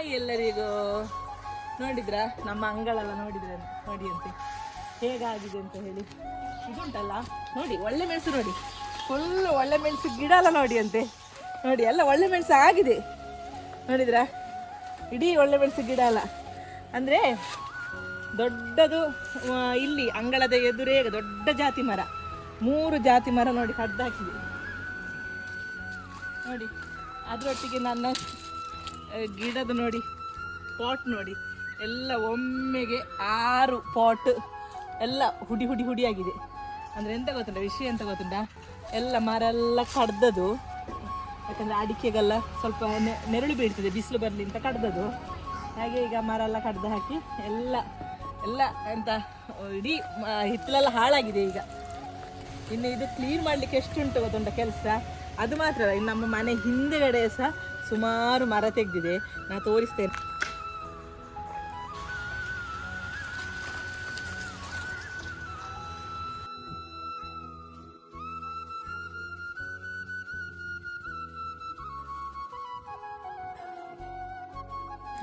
Hi ಎಲ್ಲರಿಗೂ. ನೋಡಿದ್ರಾ ನಮ್ಮ ಅಂಗಳೆಲ್ಲ ನೋಡಿದ್ರೆ ನೋಡಿ ಅಂತೆ ಹೇಗಾಗಿದೆ ಅಂತ ಹೇಳಿ. ಇದುಂಟಲ್ಲ ನೋಡಿ ಒಳ್ಳೆ ಮೆಣಸು ನೋಡಿ, ಫುಲ್ ಒಳ್ಳೆ ಮೆಣಸು ಗಿಡ ಎಲ್ಲ ನೋಡಿ ಅಂತೆ. ನೋಡಿ ಎಲ್ಲ ಒಳ್ಳೆ ಮೆಣಸು ಆಗಿದೆ ನೋಡಿದ್ರಾ, ಇಡೀ ಒಳ್ಳೆ ಮೆಣಸು ಗಿಡ ಅಲ್ಲ ಅಂದರೆ ದೊಡ್ಡದು. ಇಲ್ಲಿ ಅಂಗಳದ ಎದುರೇ ದೊಡ್ಡ ಜಾತಿ ಮರ, 3 ಜಾತಿ ಮರ ನೋಡಿ ಕಡ್ದು ಹಾಕಿದೆ ನೋಡಿ. ಅದರೊಟ್ಟಿಗೆ ನನ್ನ ಗಿಡದ ನೋಡಿ ಪಾಟ್ ನೋಡಿ, ಎಲ್ಲ ಒಮ್ಮೆಗೆ 6 ಪಾಟ್ ಎಲ್ಲ ಹುಡಿ ಆಗಿದೆ. ಅಂದರೆ ಎಂತ ಗೊತ್ತುಂಟ ವಿಷಯ ಎಂತ ಗೊತ್ತುಂಟ, ಎಲ್ಲ ಮರ ಎಲ್ಲ ಕಡ್ದದು. ಯಾಕಂದರೆ ಅಡಿಕೆಗೆಲ್ಲ ಸ್ವಲ್ಪ ನೆರಳು ಬೀಳ್ತದೆ, ಬಿಸಿಲು ಬರಲಿ ಅಂತ ಕಡ್ದದು. ಹಾಗೆ ಈಗ ಮರ ಎಲ್ಲ ಕಡ್ದು ಹಾಕಿ ಎಲ್ಲ ಎಂತ ಇಡೀ ಹಿತ್ತಲೆಲ್ಲ ಹಾಳಾಗಿದೆ. ಈಗ ಇನ್ನು ಇದು ಕ್ಲೀನ್ ಮಾಡಲಿಕ್ಕೆ ಎಷ್ಟುಂಟು ಗೊತ್ತುಂಟ ಕೆಲಸ. ಅದು ಮಾತ್ರ ಅಲ್ಲ, ಇನ್ನು ನಮ್ಮ ಮನೆ ಹಿಂದೆಗಡೆ ಸಹ ಸುಮಾರು ಮರ ತೆಗೆದಿದೆ, ನಾನು ತೋರಿಸ್ತೇನೆ.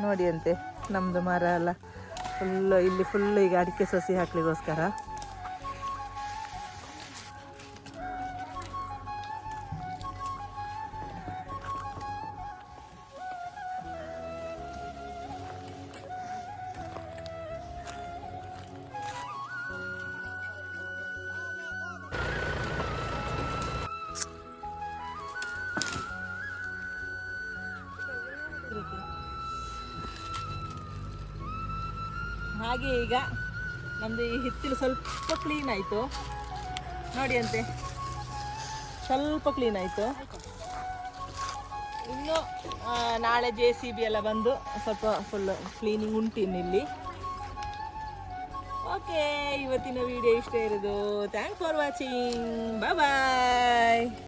ನೋಡಿ ಅಂತೆ ನಮ್ಮದು ಮರ ಎಲ್ಲ ಫುಲ್ಲು, ಇಲ್ಲಿ ಫುಲ್ಲು ಈಗ ಅಡಿಕೆ ಸಸಿ ಹಾಕ್ಲಿಕ್ಕೋಸ್ಕರ. ಹಾಗೆ ಈಗ ನಮ್ಮದು ಈ ಹಿತ್ತಲು ಸ್ವಲ್ಪ ಕ್ಲೀನ್ ಆಯಿತು ನೋಡಿ ಅಂತೆ, ಸ್ವಲ್ಪ ಕ್ಲೀನ್ ಆಯಿತು. ಇನ್ನು ನಾಳೆ JCB ಎಲ್ಲ ಬಂದು ಸ್ವಲ್ಪ ಫುಲ್ ಕ್ಲೀನಿಂಗ್ ಉಂಟು ಇನ್ನಿಲ್ಲಿ. ಓಕೆ, ಇವತ್ತಿನ ವಿಡಿಯೋ ಇಷ್ಟ ಇರೋದು. Thanks for watching, bye.